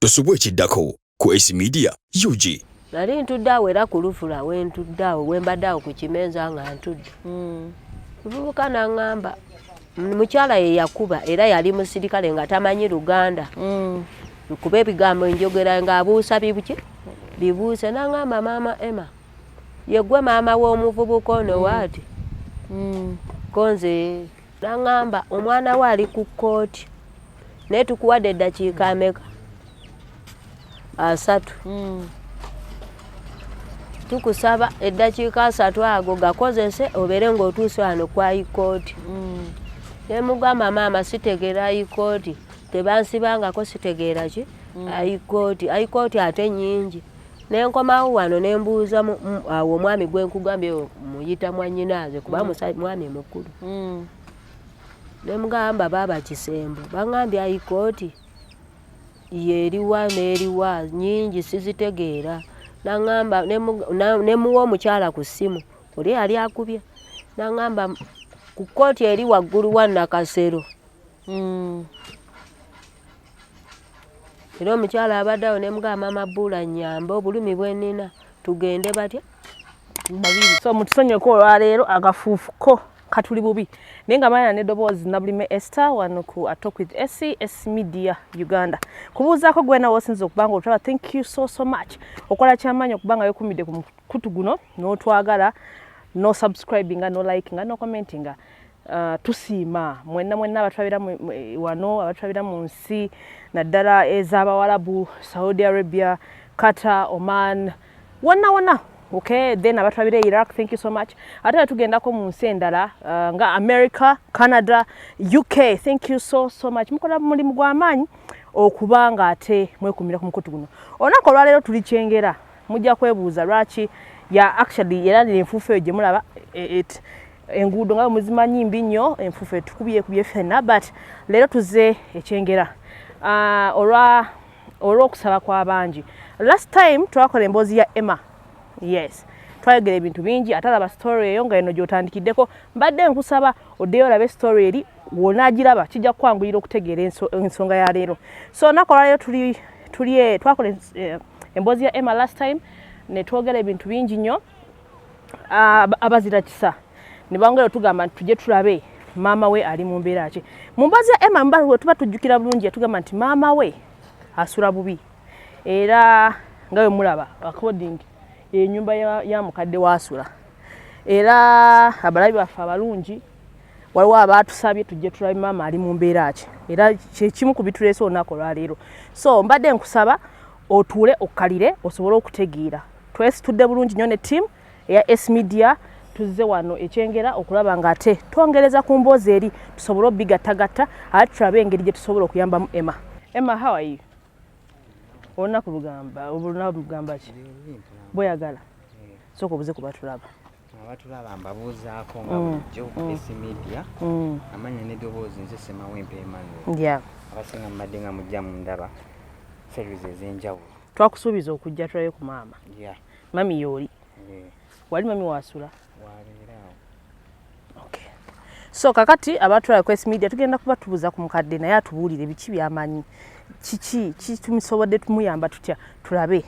Tosubwe ekiddako ku S Media UG. Nali ntudde awo era ku lufula we ntudde awo we mbadde awo ku kimenza nga ntudde. Muvubuka n'aŋŋamba mukyala ye yakuba era yali musirikale nga tamanyi Luganda. Kuba ebigambo njogera ng'abuusa bibuki bibuuse n'aŋŋamba maama Emma yegwe maama w'omuvubuka ono waati. Konze n'aŋŋamba omwana we ali ku kkooti naye tukuwadde eddakiika ameka? 3. Tukusaba eddakiika 3 ago gakozese obeere ng'otuuse wano kwa hikooti. Ne mugamba maama sitegeera hikooti tebansibangako sitegeera ki hikooti. Hikooti ate nnyingi. Ne nkomawo wano ne mbuuza awo omwami gwe nkugambye muyita mwannyinaaze kuba mwami mukulu. Ne mugamba baaba Kisembo baŋŋambye hikooti yeriwa n'eriwa nnyingi sizitegeera. N'aŋŋamba ne muwa omukyala ku ssimu oli yali akubye n'aŋŋamba ku kkooti eri waggulu wa Nakasero. Era omukyala abadde awo ne mugamba maama Bbula nnyamba obulumi bwe nnina tugende batya babiri. So mutusonyeko olwaleero agafuufuko katuli bubi naye nga maana n'eddoboozi Nabulime Esther wano ku Talk with S Media Uganda. Kubuuzaako gwena woosinza okubanga otulaba, thank you so much okola kyamaanyi okubanga weekuumidde ku mukutu guno n'otwagala no subscribinga no likinga no commentinga. Tusiima mwenna abatulabira wano abatulabira mu nsi naddala ez'Abawarabu, Saudi Arabia, Qatar, Oman, wonna. Okay, then abatulabira Iraq, thank you so much. Ate tugendako mu nsi endala nga America, Canada, UK, thank you so much. Mukola mulimu gw'amaanyi okubanga ate mwekuumira ku mukutu guno. Olunaku olwaleero tuli Kyengera. Mujja kwebuuza lwaki ya actually era n'enfuufu eyo gye mulaba enguudo nga muzimanyi mbi nnyo enfuufu tukubye ffenna, but leero tuze Kyengera olw'okusaba kw'abangi. Last time twakola emboozi ya Emma. Yes, twayogera ebintu bingi atalaba story eyo nga eno gy'otandikiddeko. Mbadde nkusaba oddeyo olabe story eri w'onaagiraba kijja kukwanguyira okutegeera ensonga ya leero. So olunaku olwaleero twakola emboozi ya Emma last time ne twogera ebintu bingi nnyo abazira kisa ne bangera tugamba nti tujje tulabe maama we ali mu mbeera ki. Mu mboozi ya Emma mbawe tuba tujjukira bulungi yatugamba nti maama we asula bubi era nga we mulaba according ennyumba ya mukadde waasula era abalabi baffe abalungi waliwo abaatusabye tujje tulabe maama ali mu mbeera ki era kyekimu ku bituleese olunaku olwaleero. So mbadde nkusaba otuule okkalire osobole okutegeera twesitudde bulungi nnyo ne ttiimu eya S Media tuzze wano Kyengera okulaba nga ate twongereza ku mboozi eri tusobole obigattagatta ate tulabe engeri gye tusobola okuyambamu Emma. Emma, how are you? Olunaku lugamba ki bweyagala sooka obuze ku batulaba. Abatulaba mbabuuzaako nga bulijjo ku S Media amanya n'eddoboozi nze Semawempe Emmanuel. Abasinga mbadde nga mujja mu ndaba series ez'enjawulo. Twakusuubiza okujja tulabe ku maama. Mami y'oli? Wali mami waasula? Waleeraawo. Okay. So kakati abatulaba ku S Media tugenda kuba tubuuza ku mukadde naye atubuulire biki by'amanyi kiki tumusobodde tumuyamba tutya tulabe.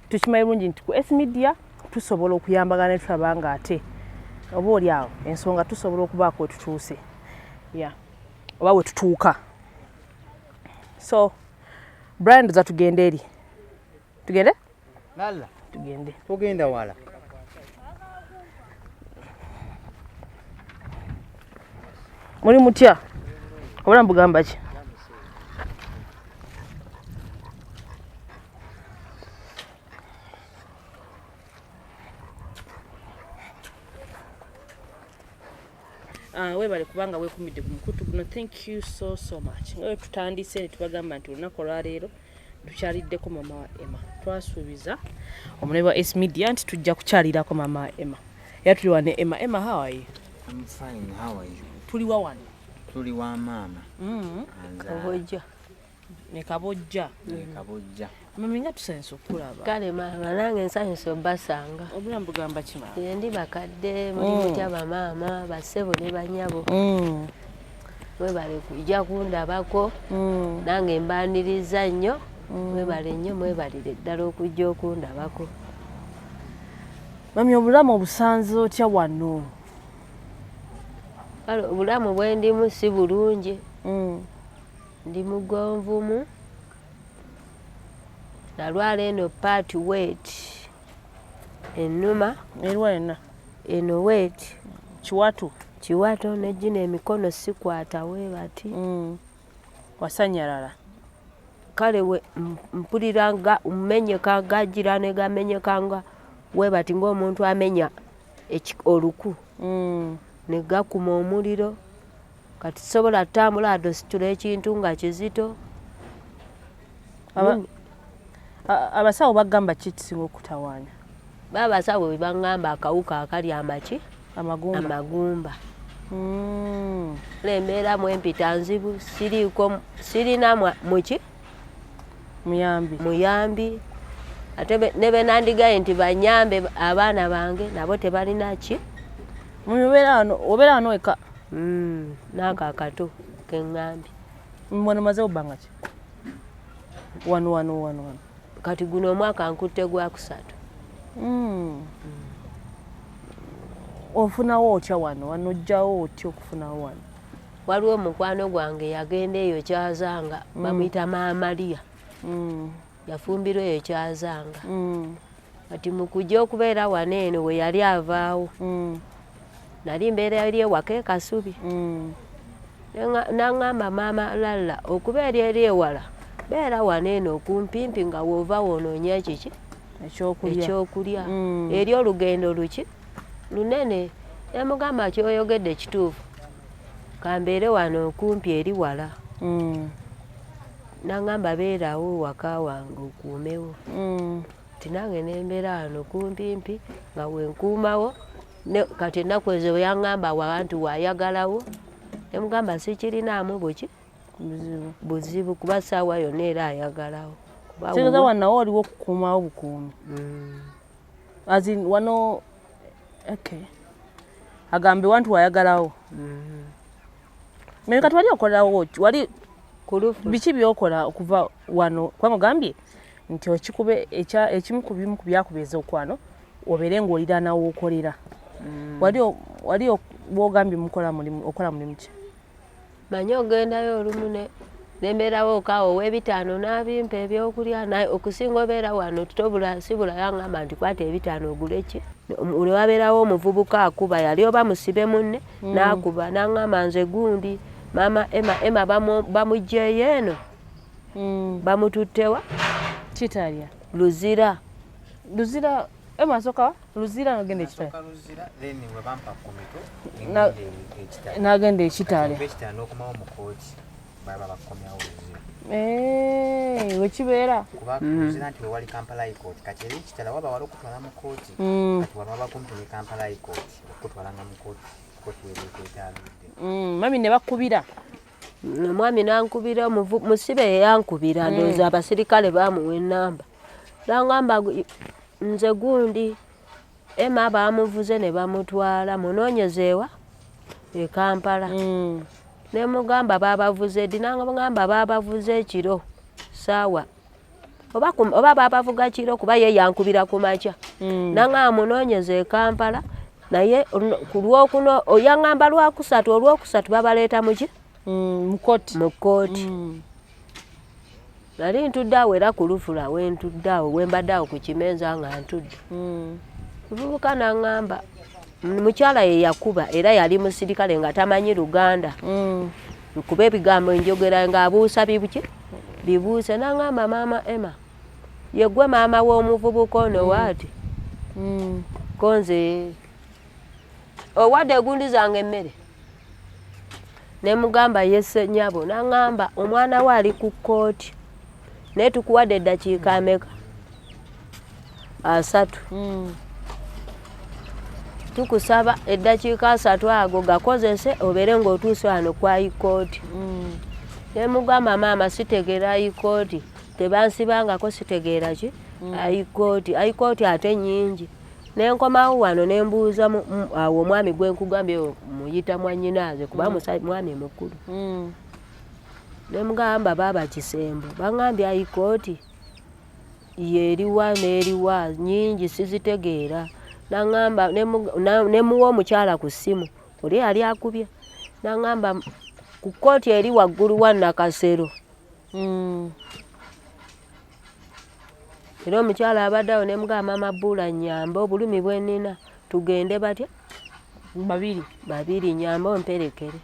Tukimanyi bulungi nti ku S Media tusobola okuyambagana ne tulaba nga ate oba oli awo ensonga tusobola okubaako we tutuuse oba we tutuuka. So Brian za tugende eri. Tugende? Lala. Tugende. Tugenda wala. Muri mutya? Obula mbugamba ki? Webale kubanga weekuumidde ku mukutu guno. Thank you so much. Nga tutandise ne tubagamba nti olunaku olwaleero tukyaliddeko maama wa Emma. Twasuubiza omulabi wa S Media nti tujja kukyalirako maama wa Emma. Era tuli wane Emma. Emma, how are you? I'm fine, how are you? Tuli wa wano? Tuli wa maama. Kabojja. Ne kabojja. Mami nga tusanyusa okulaba. Kale maama nange nsanyusa obbasanga. Obula mbugamba ki maama? Ndi bakadde muli mutya bamaama bassebo ne bannyabo. Webale kujja kundabako nange mbaniriza nnyo mwebale nnyo mwebalire ddala okujja okundabako. Mami, obulamu obusanze otya wano? Obulamu bwe ndimu si bulungi. Ndi mugonvumu. Nalwala eno part weight ennuma. Erwaina eno weight kiwato nejjina emikono sikwata we bati. Wasanyalala kale we mpuliranga mmenyeka gajira ne gamenyekanga we bati ng'omuntu amenya oluku. Ne gakuma omuliro kati sobola tambula adositula ekintu nga kizito. Abasawo bagamba kisinga okutawaanya? Babasawo bwe baŋŋamba akawuka akali amagumba. Lembeeramu empita nzibu sirina muki muyambi ate ne be nandigaye nti banyambe abaana bange nabo tebalina ki. Obeera wano weka? Naako akato keŋŋambye. Wano maze bbanga ki? Wano kati guno omwaka nkutte gwa 3. Ofunawo otya wano? Wano ojjawo otya okufunawo wano? Waliwo mukwano gwange yagenda eyo Kyazanga bamuyita Maamaliya. Yafumbirwa eyo Kyazanga. Kati mu kujja okubeera wano eno we yali avaawo. Nali mbeera eri ewaka Kasubi. Naŋŋamba maama Lalla okubeera eri ewala beera wano eno okumpimpi nga woova woonoonya ekiki ekyokulya. Eri olugendo luki lunene. Namugamba kyoyogedde kituufu kambeere wano okumpi eri wala. Naŋŋamba beerawo waka wange okuumewo. Tinange nembeera wano kumpimpi nga wenkuumawo. Kati ennaku ezo bwe yaŋŋamba wantu wayagalawo nemugamba sikirinaamu buzibu kuba ssaawa yonna era ayagalawo. Kitegeeza wanawo waliwo okukuumawo bukuumi. Wano agambe wantu wayagalawo. Kati wali okolawo wali biki byokola okuva wano? Kubanga ogambye nti okikube ekimu ku bimu ku byakubeeza okwano obeere ng'oliraanawo okolera. Wali bwogambye okola mulimu ki? Manyi ogendayo olumu nembeerawo okaawo ow'ebitaano n'abimpa ebyokulya naye okusinga obeera wano sibula yaŋŋamba nti kwata ebitaano ogule ki. Ne wabeerawo omuvubuka akuba yali oba musibe munne n'akuba n'aŋŋamba nze gundi maama Emma bamuggyeeyo eno bamututtewa kitalya Luzira. Emma asooka Luzira n'agenda ekitale. N'agenda ekitale. Wekibeera kuba Luzira nti wali Kampala High Court kati eri ekitala waba wali okutwala mu kooti kati wano waba kumpi ne Kampala High Court okutwalanga mu kooti weereekwetaaludde. Mami ne bakubira omwami nankubira musibe yeyankubira ndowooza abasirikale bamuwa ennamba n'aŋŋamba nze gundi Emma bamuvuze ne bamutwala munoonyezeewa e Kampala. Ne mugamba babavuze ddi n'aŋŋamba babavuze ekiro saawa oba babavuga kiro kuba ye yankubira ku makya. N'aŋŋamba munoonyeze e Kampala naye ku Lwokuno yaŋŋamba Lwakusatu Olwokusatu babaleeta muki mu kkooti. Nali ntudde awo era ku lufula wentudde awo wembadde awo ku kimenza nga ntudde. Muvubuka n'aŋŋamba mukyala ye yakuba era yali musirikale nga tamanyi Luganda. Kuba ebigambo enjogera ng'abuusa bibuuse. N'aŋŋamba maama Emma ye gwe maama w'omuvubuka ono waati konze owadde gundi zange emmere. Ne mugamba yesse nnyabo. N'aŋŋamba omwana we ali ku kkooti naye tukuwadde eddakiika ameka? 3. Tukusaba eddakiika 3 ago gakozese obeere ng'otuuse wano kwa High Court. Ne mugamba maama sitegeera High Court tebansibangako sitegeera ki High Court ate nnyingi. Ne nkomawo wano ne mbuuza awo omwami gwe nkugambye muyita mwannyinaaze kuba mwami mukulu. nemugamba baba Kisembo bangambye ayikooti yeriwa n'eriwa nyingi sizitegeera nangamba nemuwa omukyala ku ssimu oli ali akubye nangamba ku kooti eri waggulu wa Nakasero era omukyala abaddewo nemugamba Mabula nyamba obulumi bwenina tugende batya babiri nyamba omperekere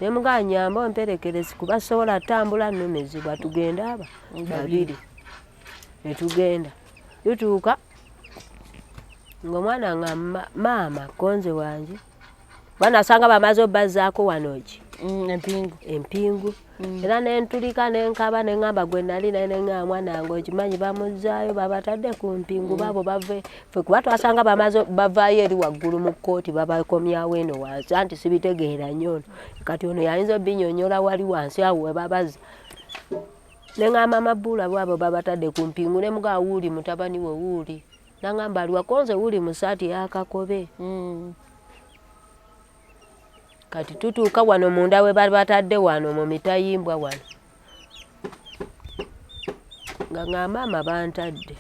nemugamba nyamba omperekere sikuba sobola tambula nnumizibwa tugende aba babiri netugenda tutuuka ng'omwana nga maama konze wanje banasanga bamaze obbazaako wanoki empingu era nentulika nenkaba neŋŋamba gwe nali naye neŋŋamba mwana wange okimanyi bamuzzaayo babatadde ku mpingu babo bave fe kuba twasanga bamaze bavaayo eri waggulu mu kkooti babakomyawo eno wansi anti sibitegeera nnyo ono kati ono yayinza obbinyonyola wali wansi awo we babaza neŋŋamba Mabula bwabo babatadde ku mpingu nemugamba wuuli mutabani we wuuli nangamba ali wakonze wuuli mu saati y'akakobe kati tutuuka wano munda we bali batadde wano mu mitayimbwa wano nga maama bantadde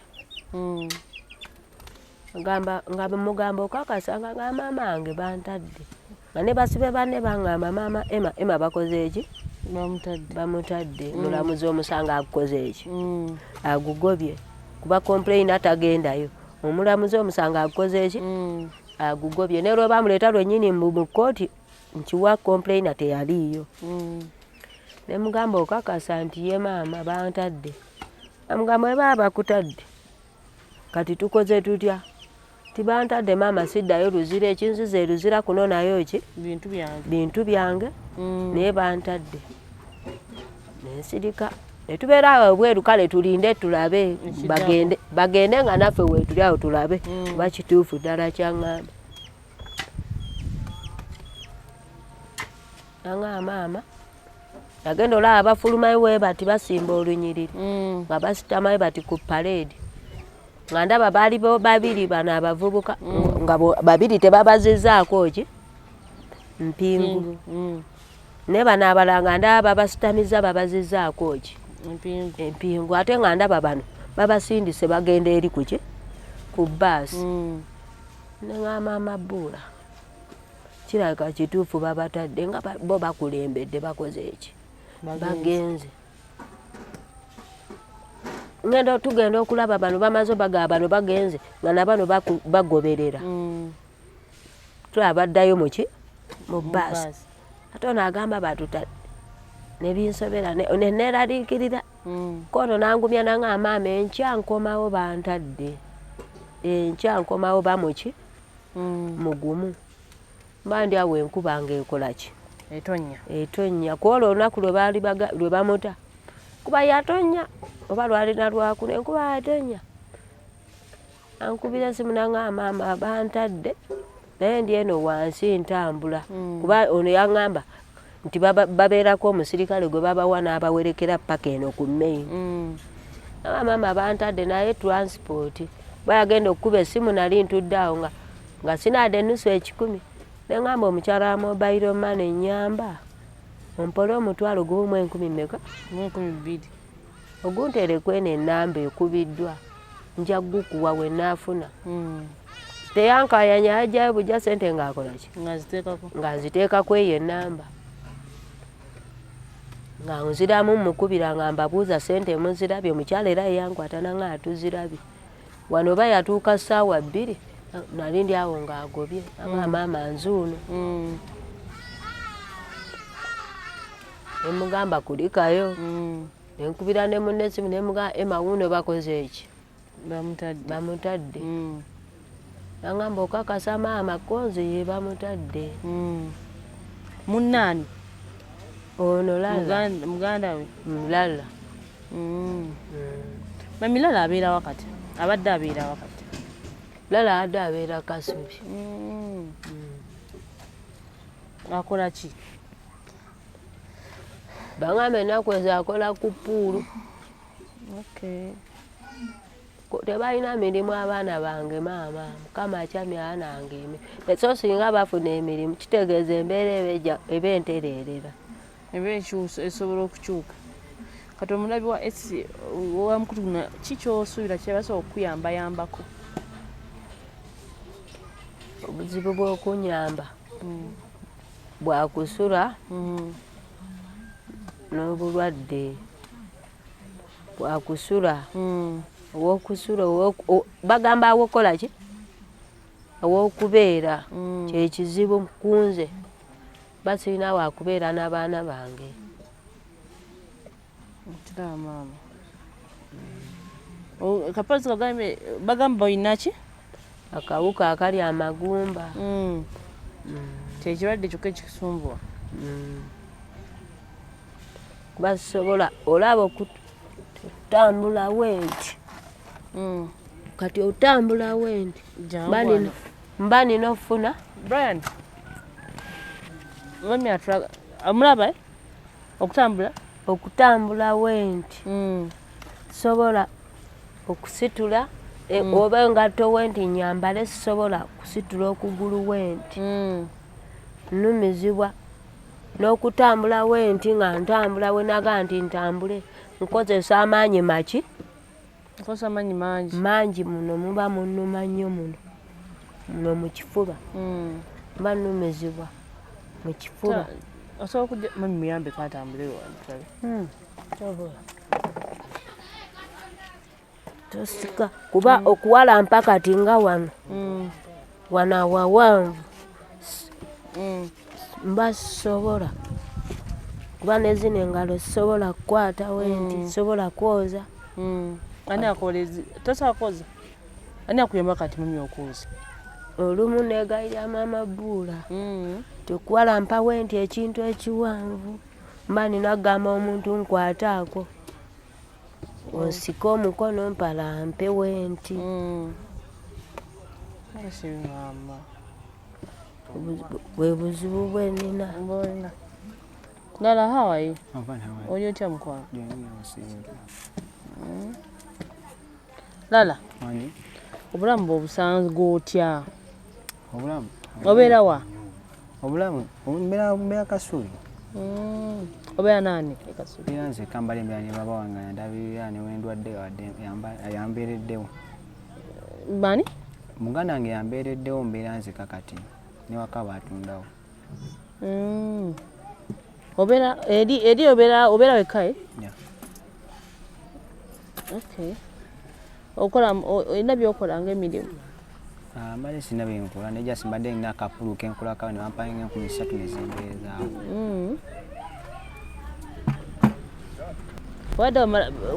nga mugamba okakasa nga maama wange bantadde nga ne basibe banne bangamba maama Emma bakoze eki bamutadde mulamuzi omusanga agukoze eki agugobye kuba complain atagendayo omulamuzi omusanga agukoze eki agugobye ne lwe bamuleeta lwennyini mu kkooti nkiwa complainer teyaliyo nemugamba okakasa nti ye maama bantadde amugamba we baba bakutadde kati tukoze tutya tibantadde maama siddayo luzira ekinziza eruzira kuno nayo ki bintu byange naye bantadde nensirika netubeera awo bweru kale tulinde tulabe bagende nga naffe weetuli awo tulabe kuba kituufu ddala kyaŋŋamba nanga maama yagenda olaba bafulumayo we bati basimba olunyiriri nga basitamayo bati ku parade nga ndaba baali babiri bano abavubuka nga babiri tebabazizaako ki mpingu ne bano abalala nga ndaba babasitamiza babazizaako ki empingu ate nga ndaba bano babasindise bagenda eri ku ki ku bbaasi neŋŋamba Mabula kiraga kituufu babatadde nga bo bakulembedde bakoze eki bagenze tugenda okulaba bano bamaze bagaba bano bagenze nga nabano bagoberera tulabaddayo muki mu bbaasi ate ono agamba batutadde nebinsobera neraliikirira kono nangumya nanga maama enkya nkomawo bantadde enkya nkomawo bamuki mugumu mbandi awo enkuba nga ekola ki etonnya kwolwo olunaku lwe bamuta kuba yatonnya oba lwalina lwakuna enkuba yatonnya ankubira esimu nanga maama bantadde naye ndi eno wansi ntambula kuba ono yaŋŋamba nti babeerako omusirikale gwe babawa n'abawerekera paka eno ku main nanga maama bantadde naye transport bayagenda okukuba esimu nali ntudde awo nga sinaadde ennusu 10 neŋŋamba omukyala wa mobile money nyamba ompole omutwalo gumu 10 ogunteereku eno ennamba ekubiddwa nja gukuwa we naafuna teyankayanya ajjayo bujja sente ng'akola ki ng'aziteekako eyo ennamba nga nziramu mukubira nga mbabuuza sente muzirabye omukyala era yeyankwata nanga atuzirabye wano oba yatuuka ssaawa 2 nali ndi awo ng'agobye anga maama nzuuno nemugamba kulikayo nenkubira ne munne esimu nemugamba Emma wuuno bakoze eki bamutadde nangamba okakasa maama konze ye bamutadde munnaani ono muganda we Lala mami Lala abeera wakati abadde abeera wakati Lala adde abeera Kasubi akola ki baŋŋamba ennaku ezo akola ku puulu tebalina mirimu abaana bange maama mukama akyamya nange so singa bafuna emirimu kitegeeza embeera eba entereerera esobola okukyuka kati omulabi wa esi owamukutuna kikyosuubira kyebasobola okuyambayambako obuzibu bw'okunyamba bwakusula n'obulwadde bwakusula owokusula bagamba awokola ki awokubeera kyekizibu kunze basirina wakubeera n'abaana bange kiraba maama kapozi bagamba oyinaki akawuka akali amagumba kyekirwadde kyokka ekikusumbua basobola olaba okutambula wenti kati otambula wenti mba nina ofuna Brian amulaba okutambula wenti sobola okusitula oba engatto wenti nyambale sisobola kusitula okugulu wenti nnumizibwa n'okutambula wenti nga ntambula wenaga nti ntambule nkozesa amaanyi maki mangi muno muba munnuma nnyo muno mu kifuba mba nnumizibwa mu kifuba osobola okujja mami muyambe katambule tosika kuba okuwalampa kati nga wano awawanvu mba sisobola kuba nezino engalo sisobola kukwata wenti sisobola kwoza ani akolezi tosobola kwoza ani akuyamba kati mami okwoza olumu negayira mama Buula tekuwalampa wenti ekintu ekiwanvu mba nina kugamba omuntu nkwataako onsika omukono mpalampe wenti bwe buzibu bwe nina. Lala, how are you? I'm fine, how are you? What you tell me? Lala, obulamu bw'obusanzwe gw'otya? Obulamu? Obeera wa? Obulamu? Mbeera Kasubi. Obeera nani e Kasubi? Era nze kambala embeera ne baba wange ndabirira ne wendwadde yambeereddewo. Bani? Muganda wange yambeereddewo mbeera nze kakati ne waka baatundawo. Obeera eri obeera wekka? Yeah. Okay. Okola olina by'okola ng'emirimu? Mbadde sina bye nkola naye just mbadde nina akapulu ke nkolako ne bampanga 13 ne zingerezaawo.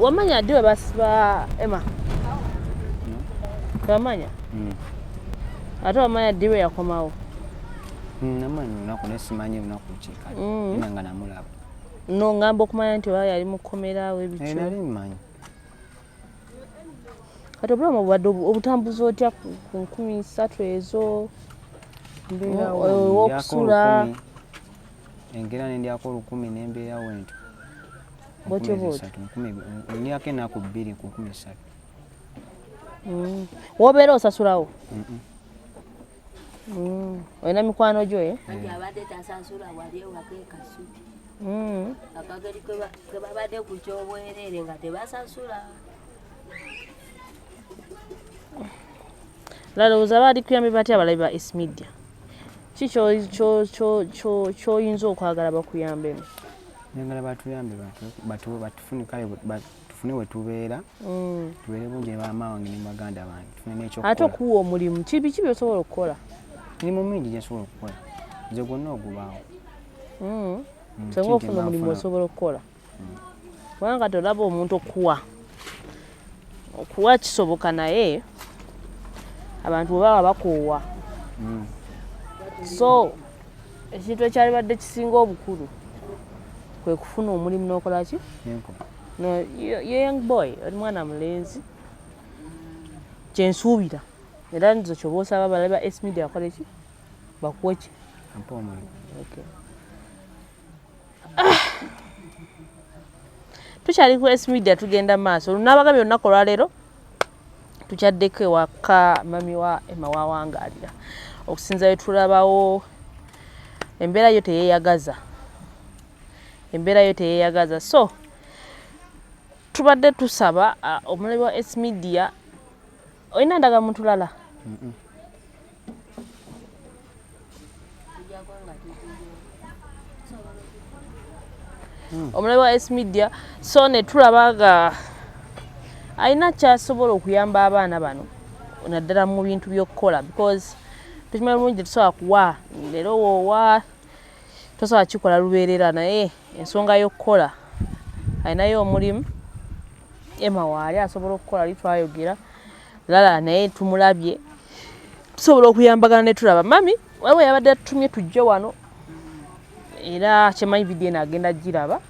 Wamanya ddi we basiba Emma? Wamanya? Ate wamanya ddi we yakomawo? Namanyi lunaku naye simanyi lunaku kikali era nga namulaba. No, ngamba okumanya nti oba yali mu kkomera we bityo? Nali mmanyi. Kati obulamu obwadde obutambuza otya ku 13 ezo okusula? Engera nendyako 10 nembeerawo ento. Bwotyo bwotyo? Ndyako ennaku 2 ku 13. Wobeera osasulawo? Olina mikwano gyo? Abadde tasasula wali ewaka e Kasubi. Akageri ke babadde ku kyobwereere nga tebasasula. Lalowooza baali kuyambe batya abalabi ba S-Media? Ki ky'oyinza okwagala bakuyambemu? Njagala batuyambe batufune we tubeera, tubeere bungi ne maama wange ne baganda bange, tufune n'ekyokukola. Ate okuwa omulimu ki by'osobola okukola? Mirimu mingi gye nsobola okukola, nze gwonna ogubaawo. Singa ofuna omulimu osobola okukola. Kubanga tolaba omuntu okuwa kisoboka naye abantu bwe baba bakoowa. So ekintu ekyalibadde kisinga obukulu kwe kufuna omulimu n'okola ki? No, young boy, oli mwana mulenzi. Kyensuubira era nzo kyoba osaba abalabi ba S-Media bakole ki? Bakuwe ki? Ampa omulimu. Tukyali ku S-Media tugenda maaso. Olunabagambye olunaku olwaleero tukyaddeko ewaka mami wa Emma Wawangaalira. Okusinza bwe tulabawo embeera yo teyeeyagaza. embeera yo teyeeyagaza. So tubadde tusaba omulabi wa S Media olina ndagamuntu lala omulabi wa S Media so ne tulabaga alina kyasobola okuyamba abaana bano naddala mu bintu by'okukola because tekimala bulungi tetusobola kuwa leero woowa tosobola kikola lubeerera naye ensonga y'okukola alinayo omulimu Emma waali asobola okukola litwayogera lala naye tumulabye tusobola okuyambagana ne tulaba mami wewe yabadde atutumye tujje wano era kyemanyi vidiyo eno agenda giraba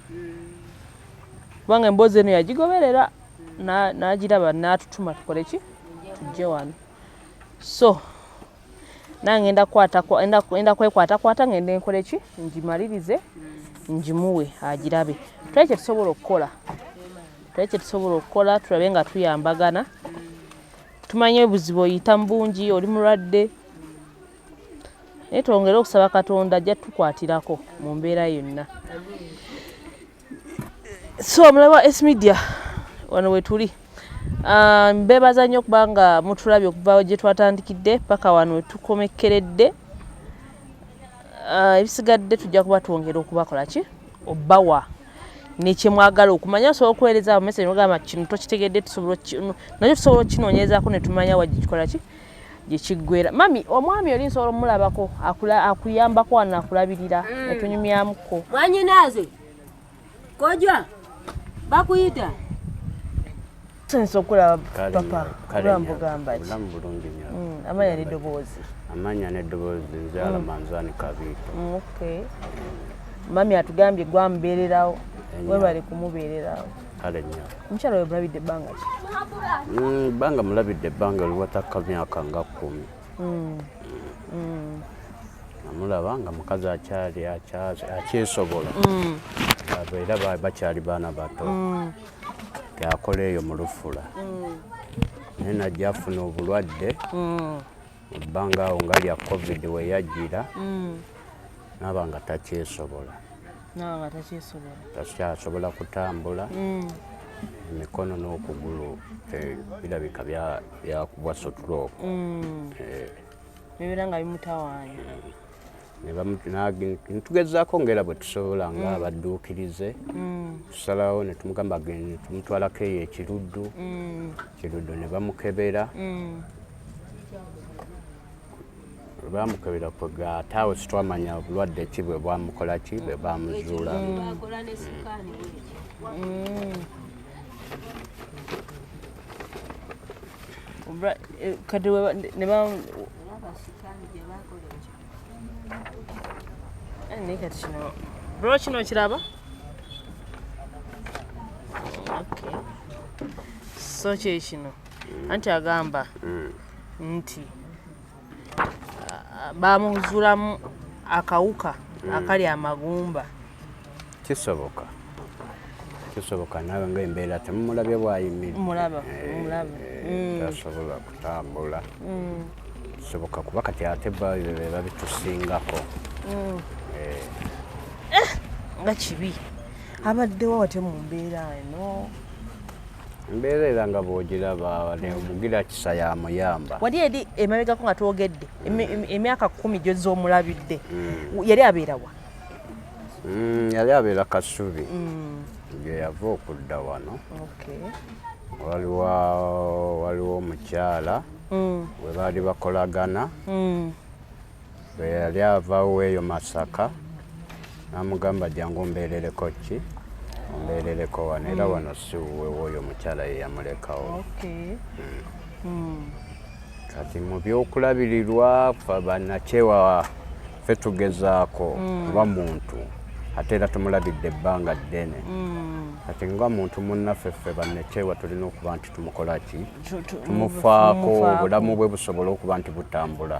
kubanga emboozi eno yagigoberera n'agiraba n'atutuma tukole ki tujje wano so nange enda kwekwatakwata ngende nkole ki ngimalirize ngimuwe agirabe tulabe kye tusobola okukola tulabe nga tuyambagana tumanye obuzibu oyita mu bungi oli mulwadde naye twongere okusaba Katonda ajja tukwatirako mu mbeera yonna so omulabi wa S Media wano we tuli mbeebaza nnyo okuba nga mutulabye okuva gye twatandikidde paka wano we tukomekkeredde ebisigadde tujja kuba twongera okubakola ki obbawa nekyemwagala okumanya osobola okuweereza message ogamba kino tokitegedde nakyo tusobola okukinoonyerezaako ne tumanya wagikikola ki gyekiggwera mami omwami oli nsobola omulabako akuyambako wano akulabirira netunyumyamuko mwanyinaaze kojwa bakuyita senso okulaba papa kulambugamba ki bulungi nnyo amanya n'eddoboozi amanya n'eddoboozi nze Alamanzaani Kabiito okay mami atugambye gwamubeererawo webale kumubeererawo kale nnyo omukyala we mulabidde ebbanga ki bbanga mulabidde ebbanga oliwatakka myaka nga 10 amulaba nga mukazi akyesobola era bakyali baana bato yakola eyo mu Lufula naye najja afuna obulwadde ebbanga awo nga lya COVID we yajjira naaba nga takyesobola takyasobola kutambula emikono n'okugulu birabika byakubwa stroke bibera nga bimutawaanya nitugezaako ngera bwe tusobola nga abadduukirize tusalawo ne tumugamba gende tumutwalako eyo ekiruddu ne bamukebera bamukebera ate awo situamanya obulwadde ki bwe bwamukola ki bwe bamuzuulamu kati naye kati kino bro kino kiraba okay so kye kino anti agamba nti bamuzuulamu akawuka akali amagumba kisoboka nawe ngaembeera temumulabye bwayimiridde tasobola kutambula kisoboka kuba kati ate beba bitusingako nga kibi abaddewo wate mu mbeera eno embeera era nga bw'ogiraba omugira kisa yamuyamba wali eri emabegako nga twogedde emyaka 10 gyozza omulabidde yali abeerawa yali abeera Kasubi gye yava okudda wano waliwo omukyala we baali bakolagana bwe yali avaawo eyo Masaka n'amugamba jangu mbeerereko ki ombeerereko wano era wano si wewoyo omukyala ye yamulekawo kati mu byokulabirirwa bannakyewa ffe tugezaako kuba muntu ate era tumulabidde ebbanga ddene kati nga muntu munnaffe ffe bannakyewa tulina okuba nti tumukola ki tumufaako obulamu bwe busobola okuba nti butambula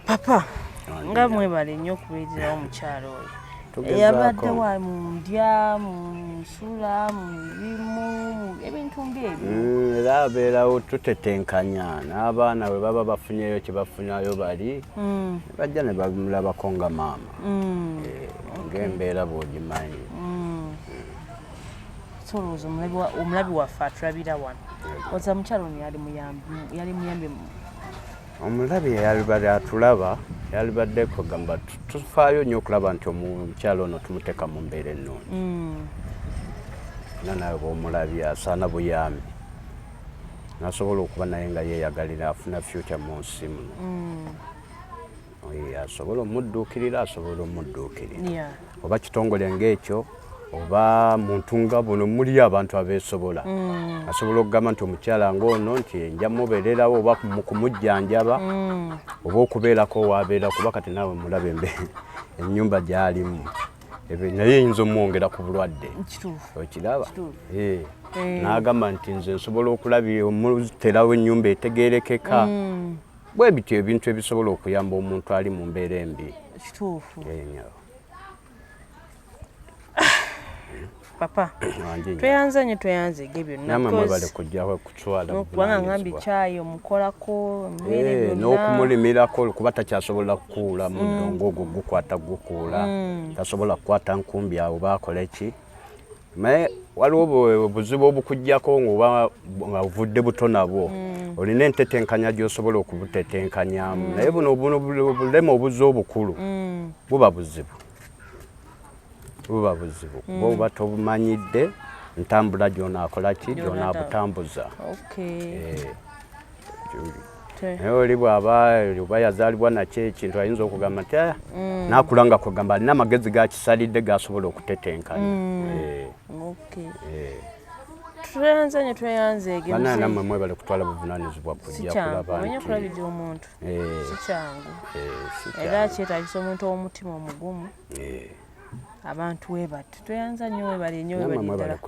papa nga mwebale nnyo okubeererawo omukyalo oyo yabadde wa mu ndya mu nsula mu mirimu ebintu ng'ebyo era abeerawo tutetenkanya n'abaana bwe baba bafunyeyo kye bafunyayo bali bajja ne bamulabako nga maama ng'embeera bw'ogimanyi solowooza omulabi waffe atulabira wano oza mukyalo ono yali muyambe omulabi yalibadde atulaba yalibadde kugamba tufaayo nnyo okulaba nti omukyalo ono tumuteeka mu mbeera ennungi era nawe bw'omulabi asaana buyambi nasobola okuba naye nga yeeyagalira afuna future mu nsi muno asobola omudduukirira asobola omudduukirira oba kitongole ng'ekyo oba muntu nga buno muli abantu abeesobola asobola okugamba nti omukyala ng'ono nti nja mubeererawo oba mu kumujjanjaba oba okubeerako waabeera kuba kati naawe mulabe ennyumba gy'alimu naye eyinza omwongera ku bulwadde okiraba n'agamba nti nze nsobola okulabira omuterawo ennyumba etegeerekeka bwe bityo ebintu ebisobola okuyamba omuntu ali mu mbeera embi kituufu papa tweyanze nnyo tweyanzege byonnakubanga ngambi kyayi omukolako n'okumulimirako kuba takyasobola kukuula mudongo ogwo gukwata gukuula tasobola kukwata nkumbi awo baakola ki naye waliwo obuzibu obukujjako nga ovudde buto nabwo olina entetenkanya gy'osobola okubutetenkanyamu naye buno obulema obuzi obukulu buba buzibu kuba oba tobumanyidde ntambula gy'onaakola ki gy'onaabutambuza naye oli bw'aba yazaalibwa nakyo ekintu ayinza okugamba nti naakula nga kugamba alina amagezi gakisalidde gasobola okutetenkanya tweyanze nnyo tweyanzeege banaanammwe mwebale kutwala buvunaanyizibwa kujja kulaba nti okulabirira omuntu si kyangu era kyetaagisa omuntu ow'omutima omugumu abantu webati tweyanza nnyo webali nnyo webali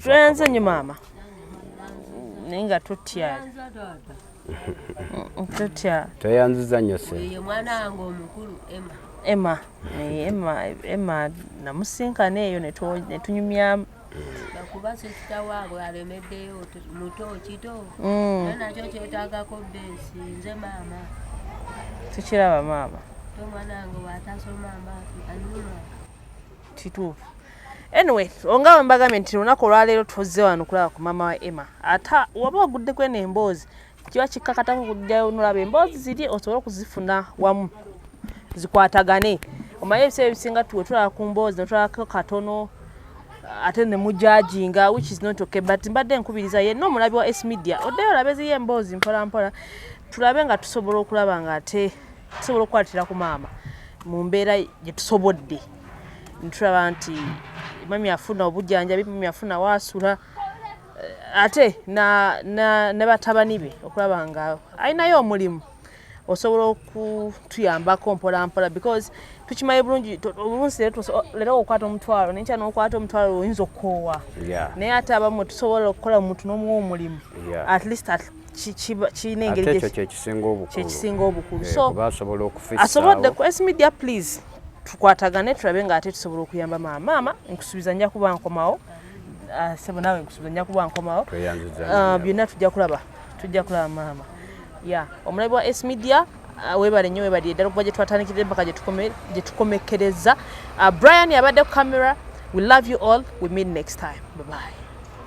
tweyanze nnyo maama naye nga tutya tweyanziza nnyo se mwana wange omukulu Emma namusinkana eyo netunyumyamu nakuba sikitawaabwe alemeddeyo muto kito nakyo kyetaagako beesi nze maama tukiraba maama omwana wange bw'atasoma anuma kituufu anyway onga mbagambye nti lunaku olwaleero tuzze wano kulaba ku maama wa Emma ata waba waguddeko eno emboozi kiba kikkakatako kujjayo nolaba emboozi ziri osobole okuzifuna wamu zikwatagane omanyi ebiseera ebisinga tuwe tulaba ku mboozi netulabako katono ate ne mujajinga which is not okay but mbadde nkubiriza yenna omulabi wa S Media oddeyo olabe ziyo emboozi mpola mpola tulabe nga tusobola okulaba nga ate tusobola okukwatira ku maama mu mbeera gye tusobodde ntulaba nti mami afuna obujjanjabi mami afuna waasula ate ne batabani be okulaba nga ayinayo omulimu osobola okutuyambako mpola mpola because tukimanyi bulungi obulunsi leero okwata omutwalo nenkya n'okwata omutwalo oyinza okukoowa naye ate abamu tusobola okukola muntu n'omuwa omulimu at least kirina engeri kyekisinga obukulu so asobodde ku S Media please tukwatagane tulabe nga ate tusobola okuyamba maama nkusuubiza nja kuba nkomawo sebo nawe nkusuubiza nja kuba nkomawo byonna tujja kulaba maama omulabi wa S Media webale nnyo webali eddala okuba gye twatandikidde mpaka gye tukomekereza Brian yabadde ku camera we love you all we meet next time bye bye